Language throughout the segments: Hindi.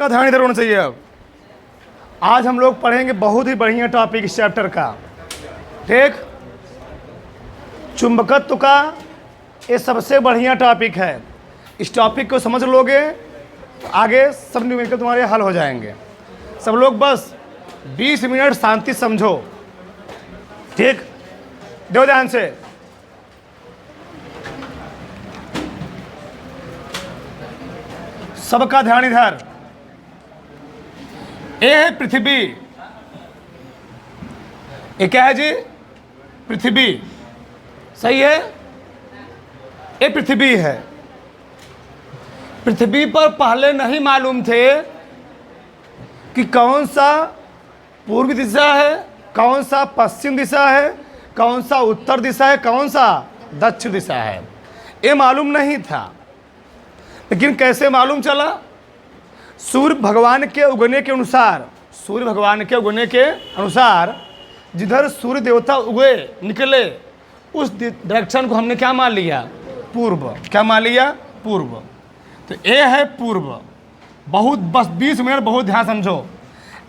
सबका ध्यान इधर होना चाहिए। अब आज हम लोग पढ़ेंगे बहुत ही बढ़िया टॉपिक इस चैप्टर का। ठीक, चुंबकत्व का ये सबसे बढ़िया टॉपिक है। इस टॉपिक को समझ लोगे तो आगे सब न्यूमेरिकल तुम्हारे हल हो जाएंगे। सब लोग बस 20 मिनट शांति समझो। ठीक, दो ध्यान से। सबका ध्यान इधर। ये है पृथ्वी। ये क्या है जी? पृथ्वी। सही है, ये पृथ्वी है। पृथ्वी पर पहले नहीं मालूम थे कि कौन सा पूर्व दिशा है, कौन सा पश्चिम दिशा है, कौन सा उत्तर दिशा है, कौन सा दक्षिण दिशा है। ये मालूम नहीं था। लेकिन कैसे मालूम चला? सूर्य भगवान के उगने के अनुसार, सूर्य भगवान के उगने के अनुसार जिधर सूर्य देवता उगे निकले उस डायरेक्शन को हमने क्या मान लिया? पूर्व। क्या मान लिया? पूर्व। तो ए है पूर्व। बहुत बस 20 मिनट बहुत ध्यान समझो।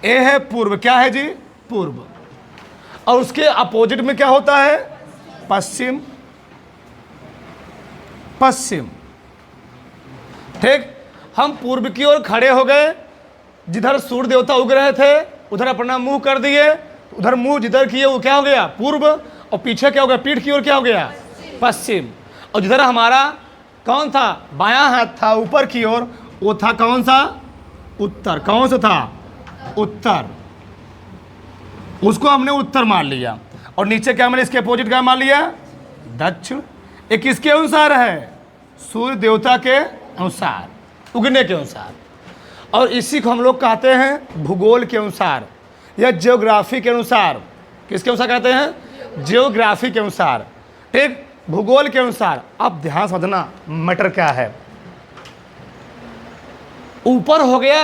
ए है पूर्व। क्या है जी? पूर्व। और उसके अपोजिट में क्या होता है? पश्चिम। पश्चिम। ठीक, हम पूर्व की ओर खड़े हो गए। जिधर सूर्य देवता उग रहे थे उधर अपना मुंह कर दिए। उधर मुंह जिधर किए वो क्या हो गया? पूर्व। और पीछे क्या हो गया? पीठ की ओर क्या हो गया? पश्चिम। और जिधर हमारा कौन था? बायां हाथ था ऊपर की ओर, वो था कौन सा? उत्तर। कौन सा था? उत्तर। उसको हमने उत्तर मान लिया। और नीचे क्या मैंने इसके अपोजिट क्या मान लिया? दक्षिण। ये किसके अनुसार है? सूर्य देवता के अनुसार, उगने के अनुसार। और इसी को हम लोग कहते हैं भूगोल के अनुसार या जियोग्राफी के अनुसार। किसके अनुसार कहते हैं? जियोग्राफी के अनुसार। ठीक, भूगोल के अनुसार। अब ध्यान समझना मैटर क्या है। ऊपर हो गया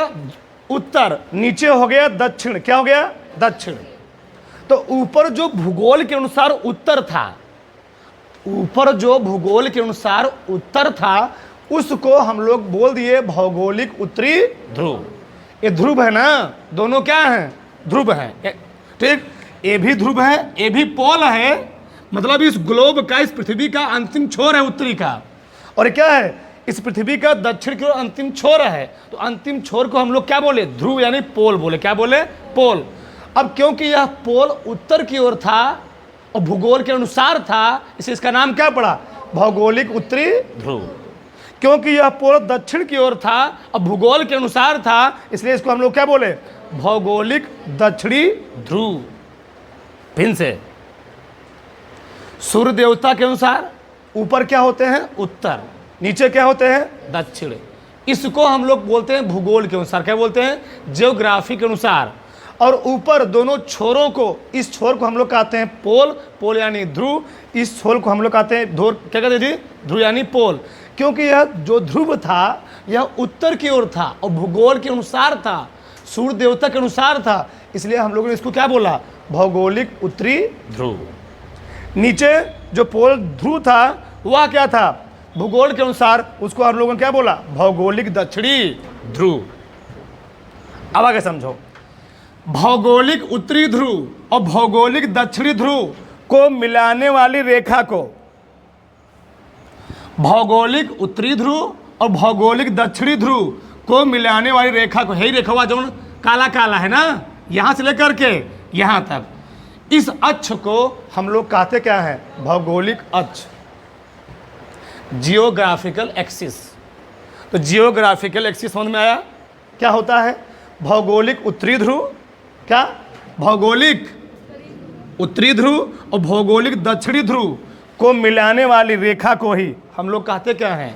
उत्तर, नीचे हो गया दक्षिण। क्या हो गया? दक्षिण। तो ऊपर जो भूगोल के अनुसार उत्तर था, ऊपर जो भूगोल के अनुसार उत्तर था उसको हम लोग बोल दिए भौगोलिक उत्तरी ध्रुव। ये ध्रुव है ना, दोनों क्या हैं? ध्रुव हैं। ठीक, ये भी ध्रुव है, ये भी पोल है। मतलब इस ग्लोब का, इस पृथ्वी का अंतिम छोर है उत्तरी का। और ये क्या है? इस पृथ्वी का दक्षिण की ओर अंतिम छोर है। तो अंतिम छोर को हम लोग क्या बोले? ध्रुव यानी पोल बोले। क्या बोले? पोल। अब क्योंकि यह पोल उत्तर की ओर था और भूगोल के अनुसार था, इसलिए इसका नाम क्या पड़ा? भौगोलिक उत्तरी ध्रुव। क्योंकि यह पोल दक्षिण की ओर था और भूगोल के अनुसार था, इसलिए इसको हम लोग क्या बोले? भौगोलिक दक्षिणी ध्रुव। फिर से, सूर्य देवता के अनुसार ऊपर क्या होते हैं? उत्तर। नीचे क्या होते हैं? दक्षिण। इसको हम लोग बोलते हैं भूगोल के अनुसार। क्या बोलते हैं? जियोग्राफी के अनुसार। और ऊपर दोनों छोरों को, इस छोर को हम लोग कहते हैं पोल। पोल यानी ध्रुव। इस छोर को हम लोग कहते हैं क्या कहते हैं जी? ध्रुव यानी पोल। क्योंकि यह जो ध्रुव था यह उत्तर की ओर था और भूगोल के अनुसार था, सूर्य देवता के अनुसार था, इसलिए हम लोगों ने इसको क्या बोला? भौगोलिक उत्तरी ध्रुव। नीचे जो पोल ध्रुव था वह क्या था? भूगोल के अनुसार, उसको हम लोगों ने क्या बोला? भौगोलिक दक्षिणी ध्रुव। अब आगे समझो। भौगोलिक उत्तरी ध्रुव और भौगोलिक दक्षिणी ध्रुव को मिलाने वाली रेखा को, भौगोलिक उत्तरी ध्रुव और भौगोलिक दक्षिणी ध्रुव को मिलाने वाली रेखा को, यही रेखा हुआ जो काला काला है ना, यहां से लेकर के यहां तक, इस अक्ष को हम लोग कहते क्या है? भौगोलिक अक्ष, जियोग्राफिकल एक्सिस। तो जियोग्राफिकल एक्सिस समझ में आया? क्या होता है? भौगोलिक उत्तरी ध्रुव, क्या? भौगोलिक उत्तरी ध्रुव और भौगोलिक दक्षिणी ध्रुव को मिलाने वाली रेखा को ही हम लोग कहते क्या हैं?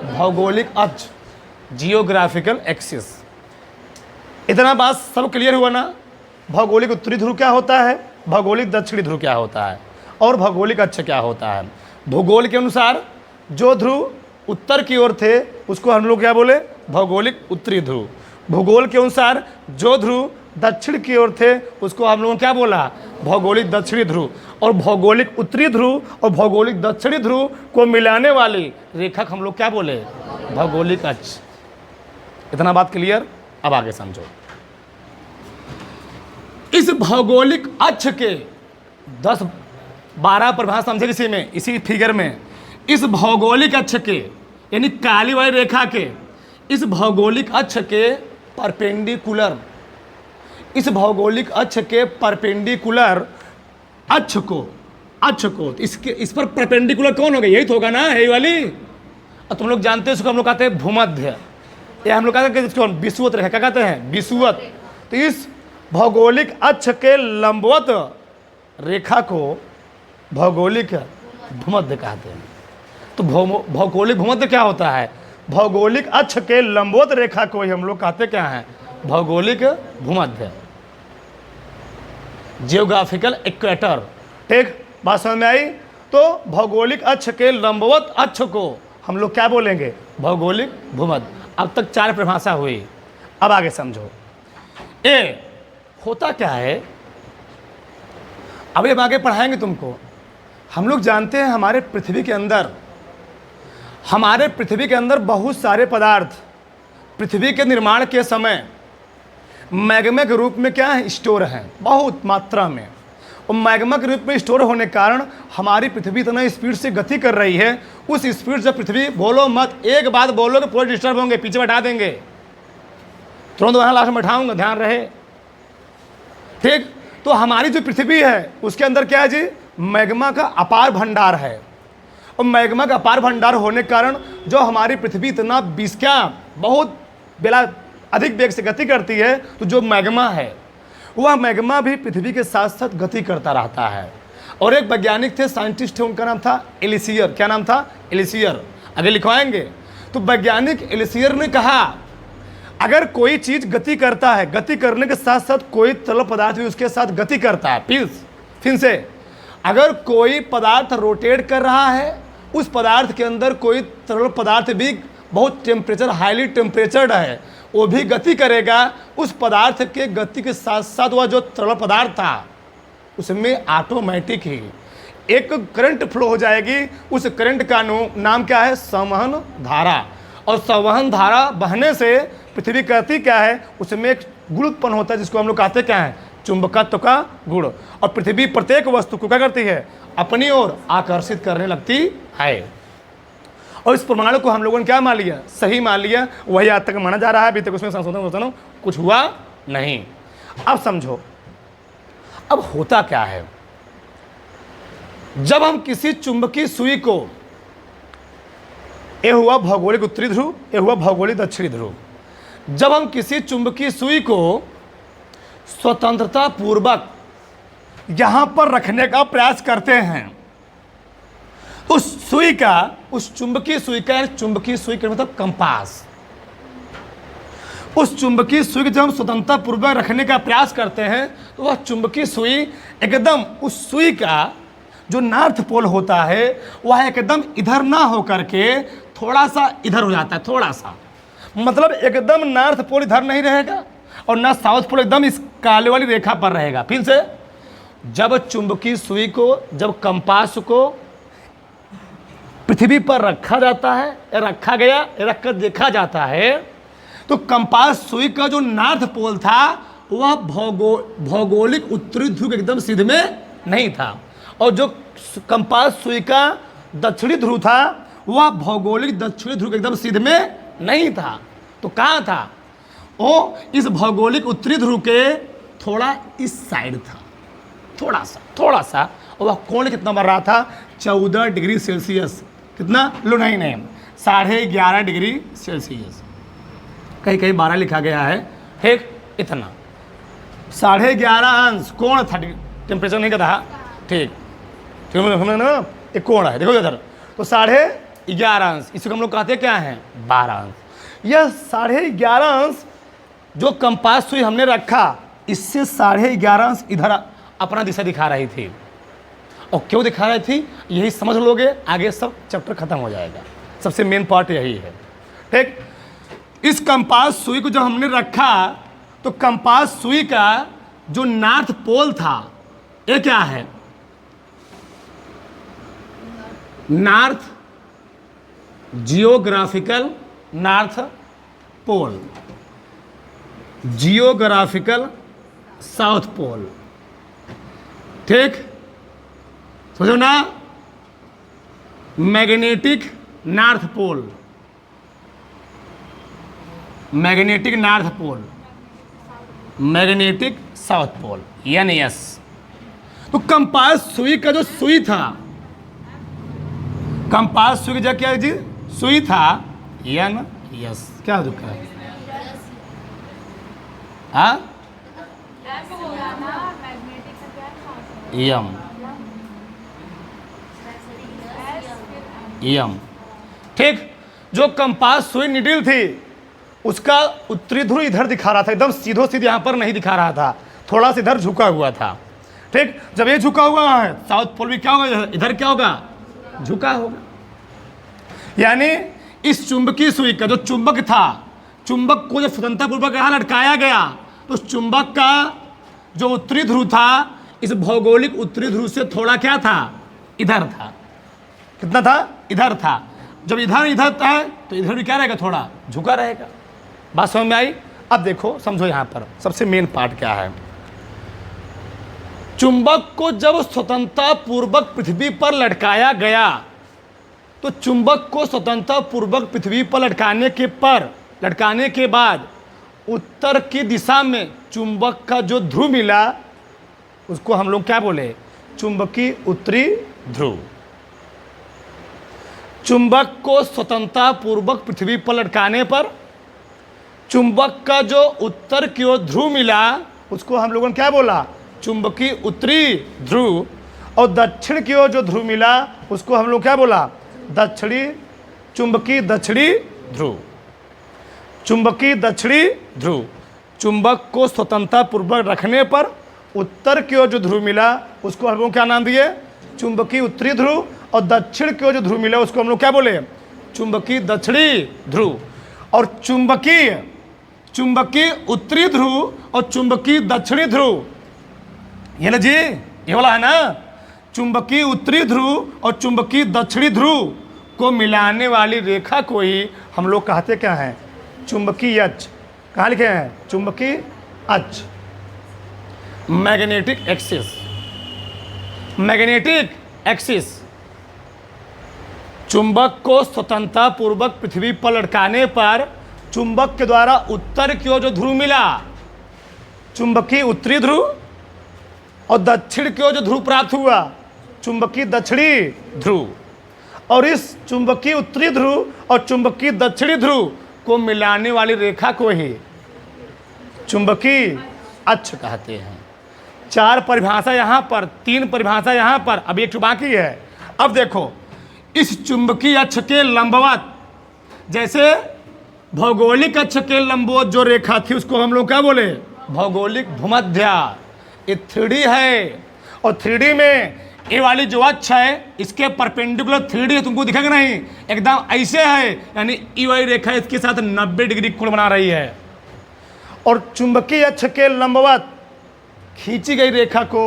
भौगोलिक अक्ष, जियोग्राफिकल एक्सिस। इतना बात सब क्लियर हुआ ना? भौगोलिक उत्तरी ध्रुव क्या होता है, भौगोलिक दक्षिणी ध्रुव क्या होता है, और भौगोलिक अक्ष क्या होता है। भूगोल के अनुसार जो ध्रुव उत्तर की ओर थे उसको हम लोग क्या बोले? भौगोलिक उत्तरी ध्रुव। भूगोल के अनुसार जो ध्रुव दक्षिण की ओर थे उसको हम लोगों ने क्या बोला? भौगोलिक दक्षिणी ध्रुव। और भौगोलिक उत्तरी ध्रुव और भौगोलिक दक्षिणी ध्रुव को मिलाने वाली रेखा हम लोग क्या बोले? भौगोलिक अक्ष। इतना बात क्लियर? अब आगे समझो। इस भौगोलिक अक्ष के 10-12 परिभाषा समझे इसी में, इसी फिगर में। इस भौगोलिक अक्ष के यानी काली वाली रेखा के, इस भौगोलिक अक्ष के परपेंडिकुलर, इस भौगोलिक अक्ष के परपेंडिकुलर अक्ष को इसके, इस पर परपेंडिकुलर कौन होगा? यही तो होगा ना, यही वाली। और तुम लोग जानते हो इसको हम लोग कहते हैं भूमध्य, या हम लोग कहते हैं इसको विषुवत रेखा, क्या कहते हैं? विषुवत। तो इस भौगोलिक अक्ष के लंबवत रेखा को भौगोलिक भूमध्य कहते हैं। तो भौगोलिक भूमध्य क्या होता है? भौगोलिक अक्ष के लंबवत रेखा को ही हम लोग कहते क्या है? भौगोलिक भूमध्य, जियोग्राफिकल इक्वेटर। ठीक, बात समझ में आई? तो भौगोलिक अक्ष के लंबवत अक्ष को हम लोग क्या बोलेंगे? भौगोलिक भूमध्य। अब तक 4 परिभाषा हुई, अब आगे समझो। ए होता क्या है, अभी हम आगे पढ़ाएंगे तुमको। हम लोग जानते हैं हमारे पृथ्वी के अंदर बहुत सारे पदार्थ पृथ्वी के निर्माण के समय मैग्मा के रूप में क्या है? स्टोर हैं बहुत मात्रा में। और मैग्मा के रूप में स्टोर होने के कारण हमारी पृथ्वी इतना स्पीड से गति कर रही है। उस स्पीड से पृथ्वी, बोलो मत, एक बात बोलोगे पूरे डिस्टर्ब होंगे, पीछे बैठा देंगे, तुरंत वहाँ लास्ट में बैठाऊंगा, ध्यान रहे। ठीक, तो हमारी जो पृथ्वी है उसके अंदर क्या है जी? मैग्मा का अपार भंडार है। और मैग्मा का अपार भंडार होने के कारण जो हमारी पृथ्वी इतना बहुत बेला अधिक वेग से गति करती है, तो जो मैग्मा है वह मैग्मा भी पृथ्वी के साथ साथ गति करता रहता है। और एक वैज्ञानिक थे, साइंटिस्ट थे, उनका नाम था एलिसियर। क्या नाम था? एलिसियर। आगे लिखवाएंगे। तो वैज्ञानिक एलिसियर ने कहा अगर कोई चीज़ गति करता है, गति करने के साथ साथ कोई तरल पदार्थ भी उसके साथ गति करता है, फिर से अगर कोई पदार्थ रोटेट कर रहा है, उस पदार्थ के अंदर कोई तरल पदार्थ भी बहुत टेम्परेचर, हाईली टेम्परेचर्ड है, वो भी गति करेगा। उस पदार्थ के गति के साथ साथ वह जो तरल पदार्थ था उसमें ऑटोमेटिक ही एक करंट फ्लो हो जाएगी। उस करंट का नाम क्या है? संवहन धारा। और संवहन धारा बहने से पृथ्वी कहती क्या है? उसमें एक गुण उत्पन्न होता है जिसको हम लोग कहते क्या है? चुंबकत्व का गुण। और पृथ्वी प्रत्येक वस्तु को क्या करती है? अपनी ओर आकर्षित करने लगती है। और इस प्रमाण को हम लोगों ने क्या मान लिया? सही मान लिया। वही आज तक माना जा रहा है, अभी तक उसमें संशोधन कुछ हुआ नहीं। अब समझो, अब होता क्या है? जब हम किसी चुंबकीय सुई को, ये हुआ भौगोलिक उत्तरी ध्रुव, ये हुआ भौगोलिक दक्षिणी ध्रुव, जब हम किसी चुंबकीय सुई को स्वतंत्रता पूर्वक यहां पर रखने का प्रयास करते हैं, उस सुई का, उस चुंबकीय सुई का, चुंबकीय सुई का मतलब कंपास, उस चुंबकीय सुई को जब हम स्वतंत्रता पूर्वक रखने का प्रयास करते हैं तो वह चुंबकीय सुई एकदम, उस सुई का जो नॉर्थ पोल होता है वह एकदम इधर ना हो करके थोड़ा सा इधर हो जाता है, थोड़ा सा, मतलब एकदम नॉर्थ पोल इधर नहीं रहेगा और ना साउथ पोल एकदम इस काले वाली रेखा पर रहेगा। फिर से, जब चुंबकीय सुई को, जब कंपास को पृथ्वी पर रखा जाता है, रखा गया, रखकर देखा जाता है, तो कंपास सुई का जो नॉर्थ पोल था वह भौगोलिक उत्तरी ध्रुव एकदम सीधे में नहीं था, और जो कंपास सुई का दक्षिणी ध्रुव था वह भौगोलिक दक्षिणी ध्रुव एकदम सीधे में नहीं था। तो कहाँ था वो? इस भौगोलिक उत्तरी ध्रुव के थोड़ा इस साइड था, थोड़ा सा। और वह कोण कितना बढ़ रहा था? 14 डिग्री सेल्सियस। कितना? लो नहीं, 11.5 डिग्री सेल्सियस, कहीं कहीं 12 लिखा गया है। ठीक, इतना 11.5 अंश कोण था, टेम्परेचर नहीं कहता। ठीक, ना एक कोण है, देखो इधर, तो 11.5 अंश, इसको हम लोग कहते हैं क्या है? 12 अंश। यह 11.5 अंश जो कंपास सुई हमने रखा, इससे 11.5 अंश इधर अपना दिशा दिखा रही थी। और क्यों दिखा रही थी यही समझ लोगे, आगे सब चैप्टर खत्म हो जाएगा। सबसे मेन पार्ट यही है। ठीक, इस कंपास सुई को जब हमने रखा तो कंपास सुई का जो नॉर्थ पोल था, ये क्या है? North geographical north pole. Geographical south pole. ठीक, समझो ना। Magnetic north pole, magnetic north pole, magnetic south pole, यानी यस। तो कंपास सुई का जो सुई था, कंपास सुई का क्या जी सुई था, यन यस, क्या दुख है? हाँ, यम, यम। ठीक, जो कंपास सुई निडिल थी उसका उत्तरी ध्रुव इधर दिखा रहा था, एकदम सीधो सीधे यहां पर नहीं दिखा रहा था, थोड़ा सा इधर झुका हुआ था। ठीक, जब ये झुका हुआ है साउथ पोल भी क्या होगा, इधर क्या होगा, झुका होगा। यानी इस चुंबकीय सुई का जो चुंबक था, चुंबक को जब स्वतंत्रतापूर्वक यहां लटकाया गया तो चुंबक का जो उत्तरी ध्रुव था इस भौगोलिक उत्तरी ध्रुव से थोड़ा क्या था, इधर था। कितना था, इधर था। जब इधर इधर था तो इधर भी क्या रहेगा, थोड़ा झुका रहेगा। बात समझ में आई? अब देखो, समझो यहां पर सबसे मेन पार्ट क्या है। चुंबक को जब स्वतंत्रता पूर्वक पृथ्वी पर लटकाया गया तो चुंबक को स्वतंत्रता पूर्वक पृथ्वी पर लटकाने के बाद उत्तर की दिशा में चुंबक का जो ध्रुव मिला उसको हम लोग क्या बोले, चुंबकीय उत्तरी ध्रुव। चुंबक को स्वतंत्रता पूर्वक पृथ्वी पर लटकाने पर चुंबक का जो उत्तर की ओर ध्रुव मिला उसको हम लोगों ने क्या बोला, चुंबकीय उत्तरी ध्रुव। और दक्षिण की ओर जो ध्रुव मिला उसको हम लोग क्या बोला, चुंबकीय दक्षिणी ध्रुव। चुंबकीय दक्षिणी ध्रुव। चुंबक को स्वतंत्रता पूर्वक रखने पर उत्तर की ओर जो ध्रुव मिला उसको हम लोग क्या नाम दिए, चुंबकीय उत्तरी ध्रुव। और दक्षिण की ओर जो ध्रुव मिला उसको हम लोग क्या बोले, चुंबकीय दक्षिणी ध्रुव। और चुंबकीय उत्तरी ध्रुव और चुंबकीय दक्षिणी ध्रुव, ये ना जी, ये वाला है ना, चुंबकीय उत्तरी ध्रुव और चुंबकीय दक्षिणी ध्रुव को मिलाने वाली रेखा को ही हम लोग कहते क्या हैं, चुंबकीय अक्ष। कहाँ लिखे हैं, चुंबकीय अक्ष, मैग्नेटिक एक्सिस। मैग्नेटिक एक्सिस चुंबक को स्वतंत्रता पूर्वक पृथ्वी पर लटकाने पर चुंबक के द्वारा उत्तर की ओर जो ध्रुव मिला, चुंबकीय उत्तरी ध्रुव, और दक्षिण की ओर जो ध्रुव प्राप्त हुआ, चुंबकीय दक्षिणी ध्रुव। और इस चुंबकीय उत्तरी ध्रुव और चुंबकीय दक्षिणी ध्रुव को मिलाने वाली रेखा को ही चुंबकीय अक्ष कहते हैं। 4 परिभाषा यहाँ पर, 3 परिभाषा यहाँ पर, अब एक बाकी है। अब देखो, इस चुंबकीय अक्ष के लंबवत, जैसे भौगोलिक अक्ष के लंबवत जो रेखा थी उसको हम लोग क्या बोले, भौगोलिक भूमध्य। ये 3D है, और 3D में ये वाली जो अक्ष है इसके परपेंडिकुलर 3D है, तुमको दिखेगा नहीं, एकदम ऐसे है, यानी ई वाली रेखा इसके साथ 90 डिग्री कोण बना रही है। और चुंबकीय अक्ष के लंबवत खींची गई रेखा को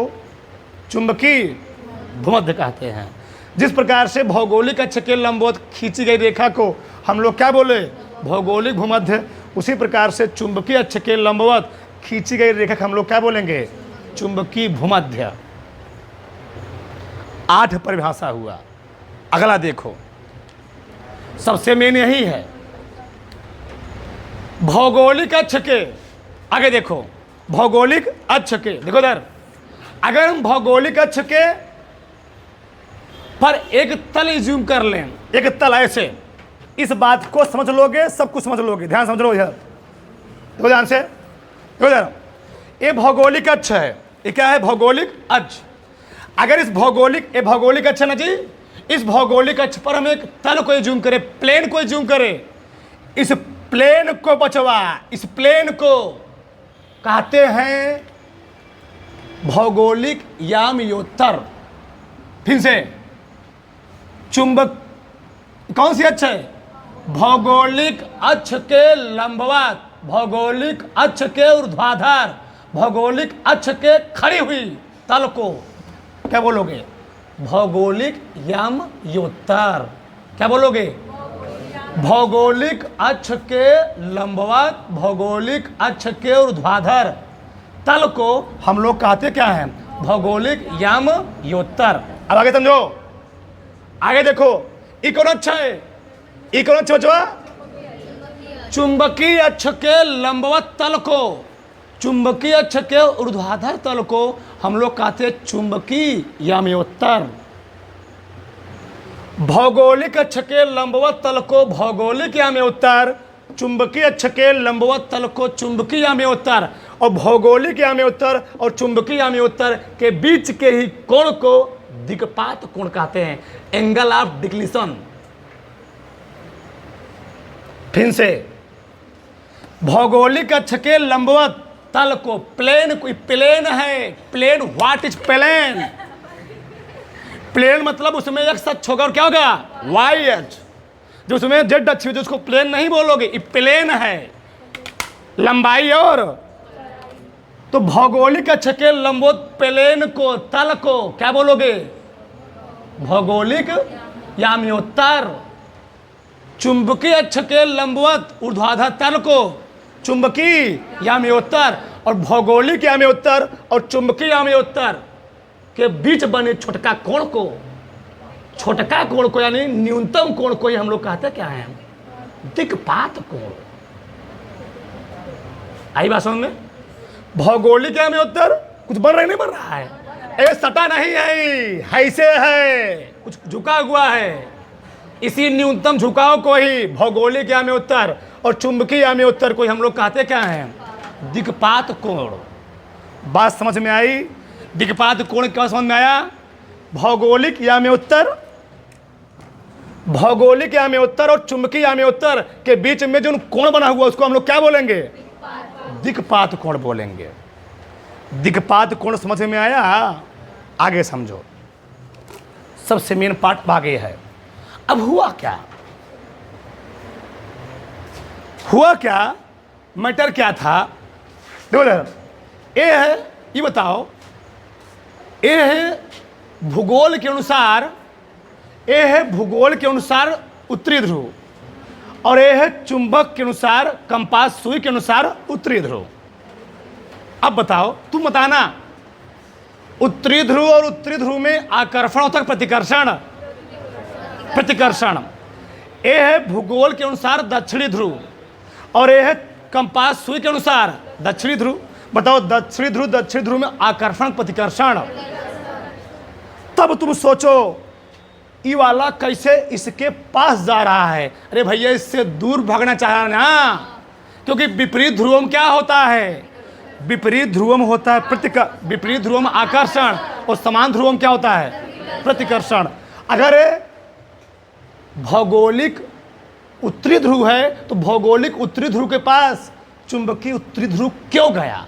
चुंबकीय भूमध्य कहते हैं। जिस प्रकार से भौगोलिक अक्ष के लंबवत खींची गई रेखा को हम लोग क्या बोले, भौगोलिक भूमध्य, उसी प्रकार से चुंबकीय अक्ष के लंबवत खींची गई रेखा को हम लोग क्या बोलेंगे, चुंबकीय भूमध्य। 8 परिभाषा हुआ। अगला देखो, सबसे मेन यही है, भौगोलिक अक्ष के आगे देखो, भौगोलिक अक्ष के देखो इधर, अगर हम भौगोलिक अक्ष के पर एक तल जूम कर लें, एक तल ऐसे, इस बात को समझ लोगे, सब कुछ समझ लोगे। ध्यान समझ लो, इधर देखो ध्यान से, देखो इधर, ये भौगोलिक अक्ष है, ये क्या है, भौगोलिक अक्ष। अगर इस भौगोलिक, ये भौगोलिक अक्ष है ना जी, इस भौगोलिक अक्ष पर हम एक तल को जूम करें, प्लेन को जूम करें, इस प्लेन को बचवा, इस प्लेन को कहते हैं भौगोलिक यामयोत्तर। फिर से, चुंबक कौन सी अक्ष है, भौगोलिक अक्ष के लंबवत, भौगोलिक अक्ष के ऊर्ध्वाधर, भौगोलिक अक्ष के खड़ी हुई तल को क्या बोलोगे, भौगोलिक यामयोत्तर। क्या बोलोगे, भौगोलिक अक्ष के लंबवत, भौगोलिक अक्ष के ऊर्ध्वाधर तल को हम लोग कहते क्या हैं? भौगोलिक यामयोत्तर। अब आगे समझो, आगे देखो, ये कौन अक्ष है? ये कौन अक्ष बचवा? चुंबकीय अक्ष के लंबवत तल को, चुंबकीय अक्ष के ऊर्ध्वाधर तल को हम लोग कहते हैं चुंबकीय यामयोत्तर। भौगोलिक अक्ष के लंबवत तल को भौगोलिक यामयोत्तर, चुंबकीय अक्ष के लंबवत तल को चुंबकीय यामयोत्तर, और भौगोलिक यामयोत्तर और चुंबकीय यामयोत्तर के बीच के ही कोण को दिक्पात कोण कहते हैं, एंगल ऑफ डिक्लिशन। फिर से, भौगोलिक अक्ष के लंबवत तल को, प्लेन, कोई प्लेन है, plane, what is plane? Plane मतलब उसमें एक अक्ष होगा और क्या होगा? वाई अक्ष। जो उसमें जेड अक्ष है, जो उसको प्लेन नहीं बोलोगे, ये प्लेन है, लंबाई और। तो भौगोलिक अक्ष के लंबवत प्लेन को, तल को क्या बोलोगे? भौगोलिक यामयोत्तर। चुंबकीय अक्ष के लंबवत ऊर्ध्वाधर तल को चुंबकीय यामयोत्तर, और भौगोलिक यामयोत्तर और चुंबकीय यामयोत्तर के बीच बने छोटका कोण को, छोटका कोण को यानी न्यूनतम कोण को ही हम लोग कहते क्या है? दिक्पात कोण। आई बात समझ में? भौगोलिक यामयोत्तर कुछ बन रहा नहीं, बन रहा है, ए सटा नहीं है, ऐसे है, कुछ झुका हुआ है। इसी न्यूनतम झुकाव को ही भौगोलिक यामयोत्तर और चुंबकीय यामयोत्तर को ही हम लोग कहते क्या हैं? दिक्पात कोण। बात समझ में आई? दिक्पात कोण क्या समझ में आया? भौगोलिक यामयोत्तर, भौगोलिक यामयोत्तर और चुंबकीय यामयोत्तर के बीच में जो कोण बना हुआ उसको हम लोग क्या बोलेंगे? दिक्पात कोण बोलेंगे। दिक्पात कोण समझ में आया? आगे समझो, सबसे मेन पार्ट आगे है। अब हुआ क्या? हुआ क्या? मैटर क्या था? देखो ये है, ये बताओ, ये है भूगोल के अनुसार, ये है भूगोल के अनुसार उत्तरी ध्रुव, और ये है चुंबक के अनुसार, कंपास सुई के अनुसार उत्तरी ध्रुव। अब बताओ, तुम बताना, उत्तरी ध्रुव और उत्तरी ध्रुव में आकर्षण होता है प्रतिकर्षण? प्रतिकर्षण। ये है भूगोल के अनुसार दक्षिणी ध्रुव, और ये है कंपास सुई के अनुसार दक्षिणी ध्रुव। बताओ, दक्षिणी ध्रुव में आकर्षण प्रतिकर्षण। तब तुम सोचो, ये वाला कैसे इसके पास जा रहा है? अरे भैया, इससे दूर भागना चाह रहा है ना, क्योंकि विपरीत ध्रुव में क्या होता है? विपरीत ध्रुव में होता है विपरीत ध्रुव में आकर्षण, और समान ध्रुव में क्या होता है? प्रतिकर्षण। अगर भौगोलिक उत्तरी ध्रुव है तो भौगोलिक उत्तरी ध्रुव के पास चुंबकीय उत्तरी ध्रुव क्यों गया?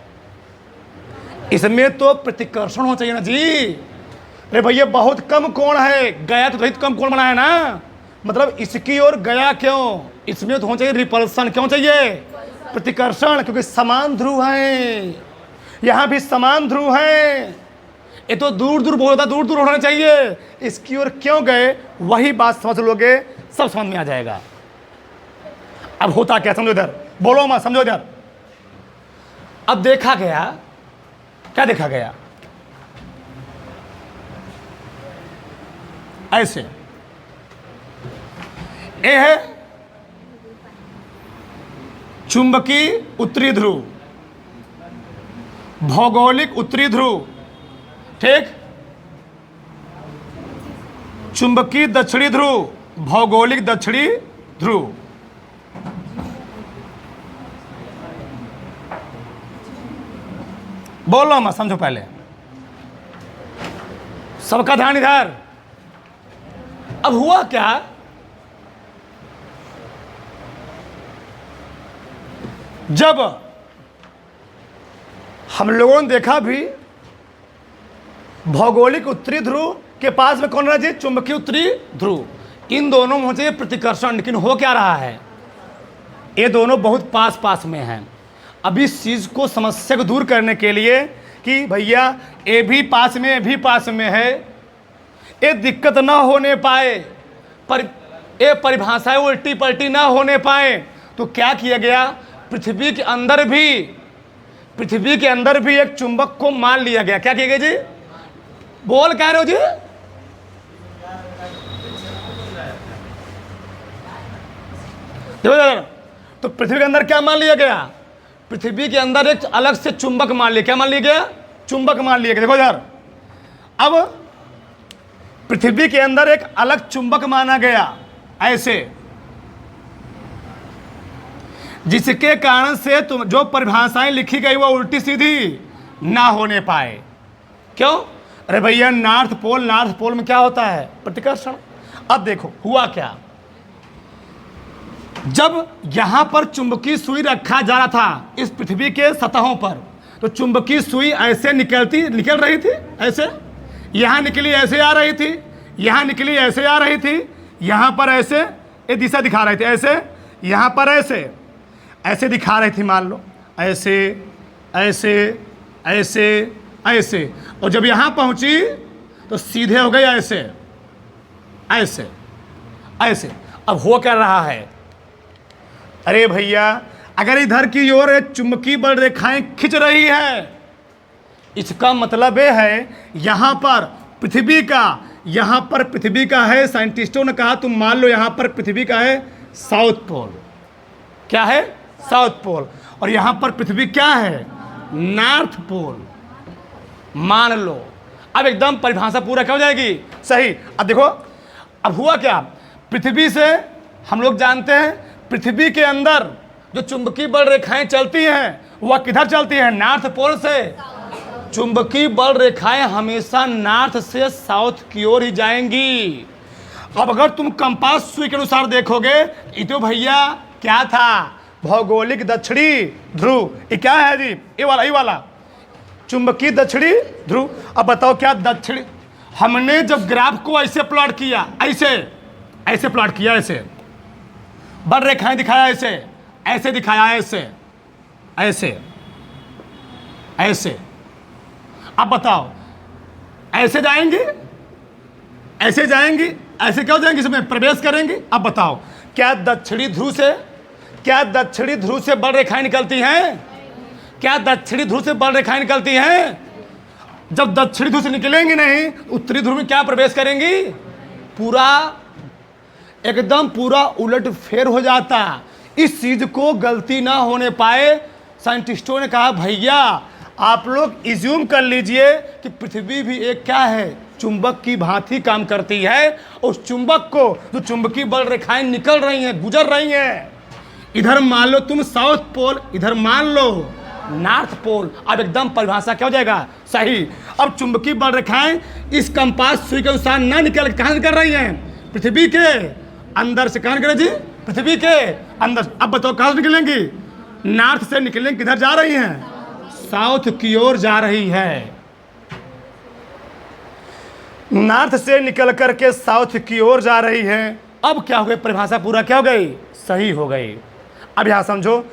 इसमें तो प्रतिकर्षण होना चाहिए ना जी। अरे भैया, बहुत कम कोण है, गया तो कम कोण बना है ना, मतलब इसकी ओर गया क्यों? इसमें तो होना चाहिए रिपल्सन। क्यों चाहिए? प्रतिकर्षण, क्योंकि समान ध्रुव हैं, यहाँ भी समान ध्रुव हैं। ये तो दूर दूर बोलता, दूर दूर होना चाहिए, इसकी ओर क्यों गए? वही बात समझ लोगे, सब समझ में आ जाएगा। अब होता क्या, समझो इधर, बोलो मत, समझो इधर। अब देखा गया, क्या देखा गया? ऐसे ये है चुंबकीय उत्तरी ध्रुव, भौगोलिक उत्तरी ध्रुव, ठीक, चुंबकीय दक्षिणी ध्रुव, भौगोलिक दक्षिणी ध्रुव। बोलो मत, समझो पहले, सबका ध्यान इधर। अब हुआ क्या? जब हम लोगों ने देखा भी भौगोलिक उत्तरी ध्रुव के पास में कौन रहा जी? चुंबकीय उत्तरी ध्रुव। इन दोनों में होते प्रतिकर्षण, लेकिन हो क्या रहा है? ये दोनों बहुत पास पास में हैं। अब इस चीज़ को, समस्या को दूर करने के लिए कि भैया ये भी पास में, ये भी पास में है, ये दिक्कत ना होने पाए, पर ये परिभाषाएं उल्टी पलटी ना होने पाए तो क्या किया गया, पृथ्वी के अंदर भी एक चुंबक को मान लिया गया। क्या किया गया जी, बोल कह रहे हो जी, देखो तो पृथ्वी के अंदर क्या मान लिया गया, पृथ्वी के अंदर एक अलग से चुंबक मान लिया। क्या मान लिया गया, चुंबक मान लिया गया। देखो यार, अब पृथ्वी के अंदर एक अलग चुंबक माना गया ऐसे, जिसके कारण से तुम जो परिभाषाएं लिखी गई वो उल्टी सीधी ना होने पाए। क्यों, अरे भैया नॉर्थ पोल में क्या होता है, प्रतिकर्षण। अब देखो हुआ क्या, जब यहां पर चुंबकीय सुई रखा जा रहा था इस पृथ्वी के सतहों पर, तो चुंबकीय सुई ऐसे निकल रही थी, ऐसे यहां निकली ऐसे आ रही थी, यहां निकली ऐसे आ रही थी, यहां पर ऐसे ये दिशा दिखा रही थी, ऐसे यहां पर ऐसे दिखा रही थी, मान लो ऐसे ऐसे ऐसे ऐसे, और जब यहां पहुंची तो सीधे हो गई ऐसे ऐसे ऐसे। अब हो क्या रहा है, अरे भैया अगर इधर की ओर चुंबकीय बल रेखाएं खिंच रही है, इसका मतलब यह है यहां पर पृथ्वी का है, साइंटिस्टों ने कहा तुम मान लो यहां पर पृथ्वी का है साउथ पोल। क्या है, साउथ पोल, और यहां पर पृथ्वी क्या है, नॉर्थ पोल, मान लो। अब एकदम परिभाषा पूरा क्या हो जाएगी, सही। अब देखो अब हुआ क्या, पृथ्वी से हम लोग जानते हैं पृथ्वी के अंदर जो चुंबकीय बल रेखाएं चलती हैं वह किधर चलती हैं, नॉर्थ पोल से। चुंबकीय बल रेखाएं हमेशा नॉर्थ से साउथ की ओर ही जाएंगी। अब अगर तुम कंपास सुई के अनुसार देखोगे, ये तो भैया क्या था, भौगोलिक दक्षिणी ध्रुव, ये क्या है जी, ये वाला चुंबकीय दक्षिणी ध्रुव। अब बताओ क्या दक्षिणी, हमने जब ग्राफ को ऐसे प्लॉट किया, ऐसे प्लॉट किया, ऐसे बल रेखाएं दिखाया, ऐसे दिखाया, ऐसे। अब बताओ ऐसे जाएंगे, ऐसे क्या हो जाएंगे, इसमें प्रवेश करेंगे। अब बताओ क्या दक्षिणी ध्रुव से बल रेखाएं निकलती हैं, क्या दक्षिणी ध्रुव से बल रेखाएं निकलती हैं। जब दक्षिणी ध्रुव से निकलेंगी नहीं, उत्तरी ध्रुव में क्या प्रवेश करेंगी, एकदम पूरा उलट फेर हो जाता। इस चीज को गलती ना होने पाए, साइंटिस्टों ने कहा भैया आप लोग इज्यूम कर लीजिए कि पृथ्वी भी एक क्या है, चुंबक की भांति काम करती है। उस चुंबक को जो चुंबकीय बल रेखाएं निकल रही हैं, गुजर रही हैं, इधर मान लो तुम साउथ पोल, इधर मान लो नॉर्थ पोल। अब एकदम परिभाषा क्या हो जाएगा, सही। अब चुंबकीय बल रेखाएं इस कंपास सुई के अनुसार ना निकल, कहाँ निकल रही हैं, पृथ्वी के अंदर से। कहाँ निकले जी, पृथ्वी के अंदर। अब बताओ कहाँ से निकलेंगी, नॉर्थ से निकलेंगी, किधर जा रही हैं, साउथ की ओर जा रही है। नॉर्थ से निकल करके साउथ की ओर जा रही है। अब क्या हो गई, परिभाषा पूरा क्या हो गई, सही हो गई। अब यहां समझो,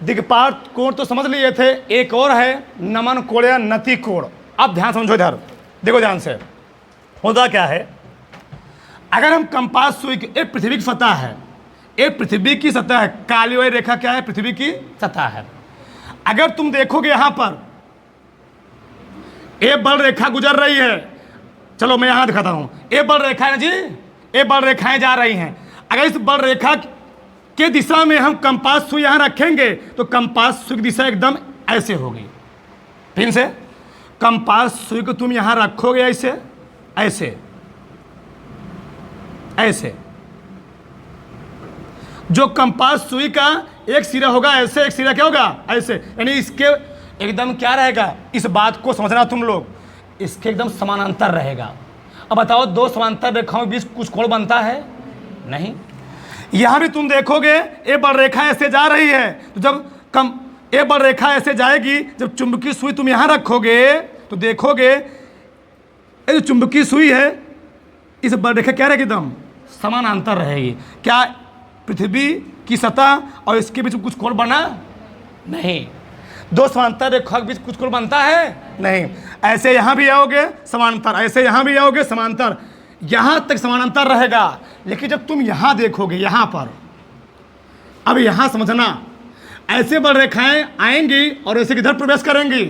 दिक्पात कोण तो समझ लिए थे, एक और है नमन कोण या नति कोण। अब ध्यान समझो, इधर देखो ध्यान से, होता क्या है, अगर हम कंपास सुई की, एक पृथ्वी की सतह है, एक पृथ्वी की सतह है, काली हुई रेखा क्या है, पृथ्वी की सतह है। अगर तुम देखोगे यहां पर एक बल रेखा गुजर रही है, चलो मैं यहां दिखाता हूं, एक बल रेखा है ना जी, एक बल रेखाएं जा रही हैं। अगर इस बल रेखा के दिशा में हम कंपास सुई यहां रखेंगे तो कंपास सुई की दिशा एकदम ऐसे होगी। फिर से कंपास सुई को तुम यहां रखोगे ऐसे, जो कंपास सुई का एक सिरा होगा ऐसे, एक सिरा क्या होगा ऐसे, यानी इसके एकदम क्या रहेगा, इस बात को समझना तुम लोग, इसके एकदम समानांतर रहेगा। अब बताओ दो समांतर रेखाओं के बीच कुछ कोण बनता है, नहीं। यहां भी तुम देखोगे ये बल रेखा ऐसे जा रही है, तो जब ये बल रेखा ऐसे जाएगी, जब चुंबकीय सुई तुम यहां रखोगे तो देखोगे ये जो चुंबकीय सुई है, इस बल रेखा क्या रहेगी, एकदम समानांतर रहेगी। क्या पृथ्वी की सतह और इसके बीच कुछ कोण बना, नहीं। दो समांतर रेखा के बीच कुछ कोण बनता है, नहीं। ऐसे यहां भी आओगे समांतर, ऐसे यहां भी आओगे समांतर, यहां तक समानांतर रहेगा, लेकिन जब तुम यहां देखोगे, यहां पर, अब यहां समझना, ऐसे बल रेखाएं आएंगी और ऐसे किधर प्रवेश करेंगी,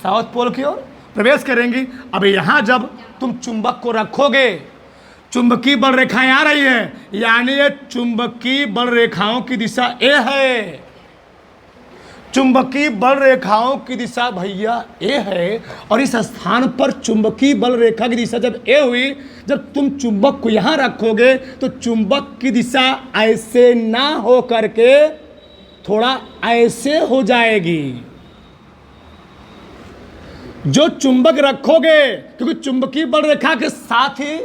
साउथ पोल की ओर प्रवेश करेंगी। अब यहां जब तुम चुंबक को रखोगे, चुंबकीय बल रेखाएं आ रही है, यानी ये चुंबकीय बल रेखाओं की दिशा ए है। चुंबकीय बल रेखाओं की दिशा भैया ए है, और इस स्थान पर चुंबकीय बल रेखा की दिशा जब ए हुई, जब तुम चुंबक को यहां रखोगे तो चुंबक की दिशा ऐसे ना हो करके थोड़ा ऐसे हो जाएगी। जो चुंबक रखोगे, क्योंकि चुंबकीय बल रेखा के साथ ही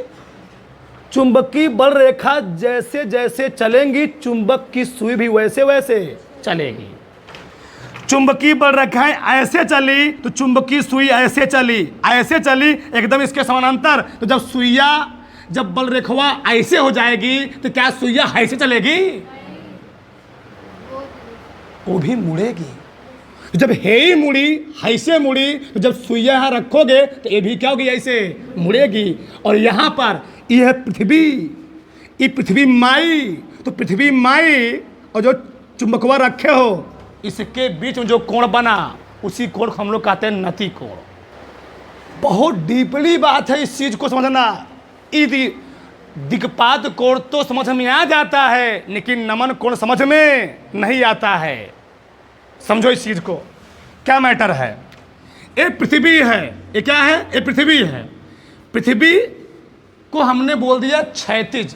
चुंबकीय बल रेखा जैसे जैसे चलेंगी, चुंबक की सुई भी वैसे वैसे चलेगी। चुंबकीय बल रेखाएं ऐसे चली तो चुंबकीय सुई ऐसे चली, ऐसे चली एकदम इसके समानांतर। तो जब सुइया, जब बल रेखवा ऐसे हो जाएगी तो क्या सुइया ऐसे चलेगी, वो भी मुड़ेगी। जब हे ही मुड़ी, ऐसे मुड़ी, तो जब सुइया यहां रखोगे तो ये भी क्या होगी, ऐसे मुड़ेगी। और यहां पर यह है पृथ्वी, ये पृथ्वी माई, तो पृथ्वी माई और जो चुंबकवा रखे हो, इसके बीच में जो कोण बना, उसी कोण को हम लोग कहते हैं नति कोण। बहुत डीपली बात है, इस चीज को समझना। दिक्पात कोण तो समझ में आ जाता है, लेकिन नमन कोण समझ में नहीं आता है। समझो इस चीज को, क्या मैटर है। ये पृथ्वी है, ये क्या है, ये पृथ्वी है। पृथ्वी को हमने बोल दिया क्षैतिज,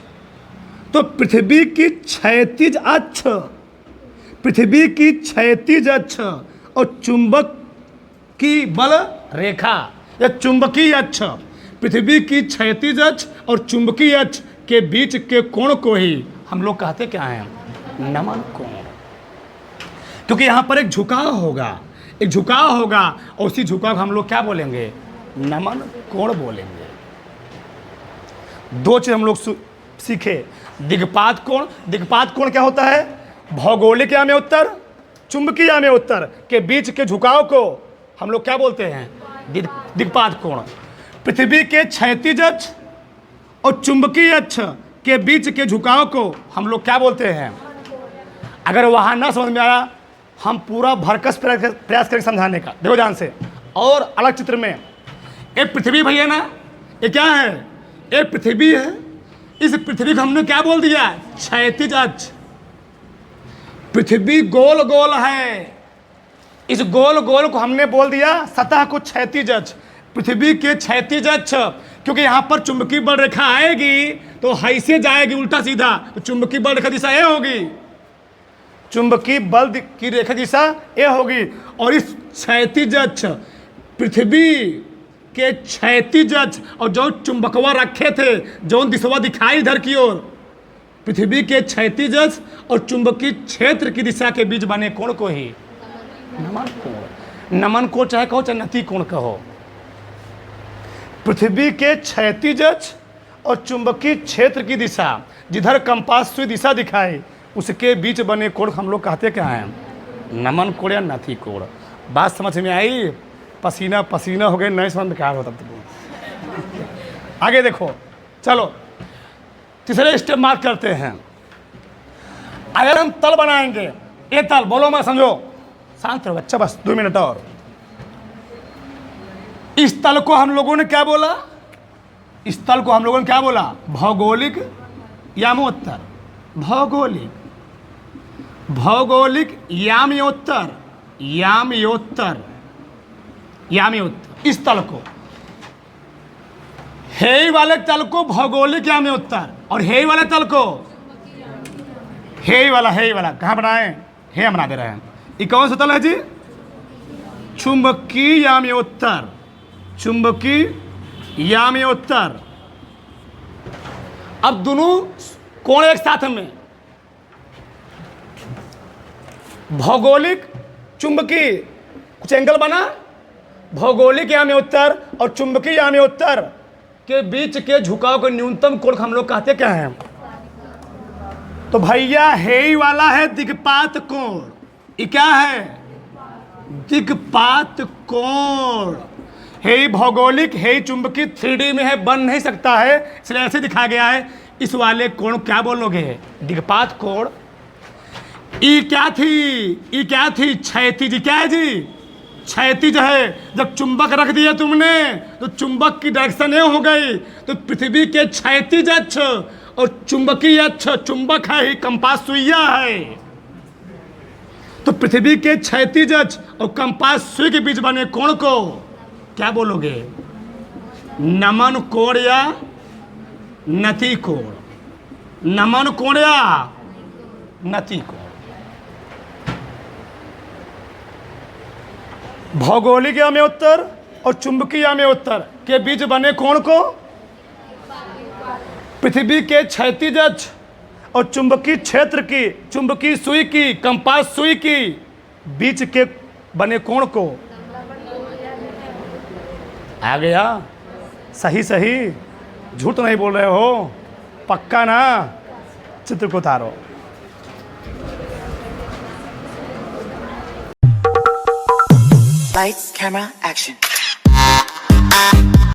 तो पृथ्वी की क्षैतिज अक्ष, पृथ्वी की क्षैतिज अक्ष और चुंबक की बल रेखा या चुंबकीय अक्ष, पृथ्वी की क्षैतिज अक्ष और चुंबकीय अक्ष के बीच के कोण को ही हम लोग कहते क्या हैं, नमन कोण। क्योंकि यहां पर एक झुकाव होगा, एक झुकाव होगा, और उसी झुकाव हम लोग क्या बोलेंगे, नमन कोण बोलेंगे। दो चीज हम लोग सीखे, दिक्पात कोण। दिक्पात कोण क्या होता है, भौगोलिक या में उत्तर, चुंबकीय या में उत्तर के बीच के झुकाव को हम लोग क्या बोलते हैं, दिक्पात कोण। पृथ्वी के क्षैतिज अक्ष और चुंबकीय अक्ष के बीच के झुकाव को हम लोग क्या बोलते हैं। अगर वहां ना समझ में आया, हम पूरा भरकस प्रयास करेंगे समझाने का। देखो ध्यान से, और अलग चित्र में एक पृथ्वी भैया ना, ये क्या है, एक पृथ्वी है। इस पृथ्वी को हमने क्या बोल दिया, क्षैतिज अक्ष। पृथ्वी गोल गोल है, इस गोल गोल को हमने बोल दिया सतह को क्षैतिज अक्ष। पृथ्वी के क्षैतिज अक्ष, क्योंकि यहां पर चुंबकीय बल रेखा आएगी तो ऐसे जाएगी उल्टा सीधा, तो चुंबकीय बल रेखा दिशा ये होगी, चुंबकीय बल की रेखा दिशा ये होगी। और इस क्षैतिज अक्ष, पृथ्वी के क्षैतिज अक्ष और जो चुंबकवा रखे थे, जो दिशवा दिखाई इधर की ओर, पृथ्वी के क्षैतिज अक्ष और चुंबकीय क्षेत्र की दिशा के बीच बने कोण को ही नमन कोण। नमन कोण चाहे कहो चाहे नति कोण कहो, पृथ्वी के क्षैतिज अक्ष और चुंबकीय क्षेत्र की दिशा, जिधर कंपास सुई दिशा दिखाई, उसके बीच बने कोण हम लोग कहते क्या हैं, नमन कोण या नति कोण। बात समझ में आई, पसीना पसीना हो गए, नहीं समझ में क्या होता। आगे देखो, चलो तीसरे स्टेप मार्क करते हैं। अगर हम तल बनाएंगे, ये तल बोलो मैं समझो, शांत रहो बच्चा, बस 2 मिनट और। इस तल को हम लोगों ने क्या बोला, इस तल को हम लोगों ने क्या बोला, भौगोलिक यामोत्तर। भौगोलिक, भौगोलिक यामयोत्तर, यामयोत्तर, यामयोत्तर। इस तल को, हे वाले तल को भौगोलिक यामयोत्तर, और हे वाले तल को, हे वाला कहाँ बनाए, हे बना दे रहे हैं। ये कौन सा तल है जी, चुंबकीय यामयोत्तर, चुंबकीय यामयोत्तर। अब दोनों कोण एक साथ में, भौगोलिक चुंबकीय, कुछ एंगल बना, भौगोलिक यामयोत्तर और चुंबकीय यामयोत्तर के बीच के झुकाव के न्यूनतम कोण हम लोग कहते क्या हैं, तो भैया हे वाला है दिक्पात कोण। ये क्या है, दिक्पात कोण। हे भौगोलिक, हे चुंबकीय 3D में है, बन नहीं सकता है, इसलिए ऐसे दिखाया गया है। इस वाले कोण क्या बोलोगे? दिक्पात कोण। ई क्या थी? ई क्या थी? क्षैतिज। क्या है जी? क्षैतिज है। जब चुंबक रख दिया तुमने तो चुंबक की डायरेक्शन ये हो गई, तो पृथ्वी के क्षैतिज अक्ष और चुंबकीय अक्ष, चुंबक है ही, कंपास सुइया है, तो पृथ्वी के क्षैतिज अक्ष और कंपास सुई के बीच बने कोण को क्या बोलोगे? नमन कोण या नति कोण। नमन कोण या नति कोण। भौगोलिक या में उत्तर और चुंबकीय या में उत्तर के बीच बने कोण को पृथ्वी के क्षैतिज अक्ष और चुंबकीय क्षेत्र की, चुंबकीय सुई की, कंपास सुई की बीच के बने कोण को। आ गया? सही सही, झूठ नहीं बोल रहे हो, पक्का ना? चित्र को उतारो। Lights, camera, action.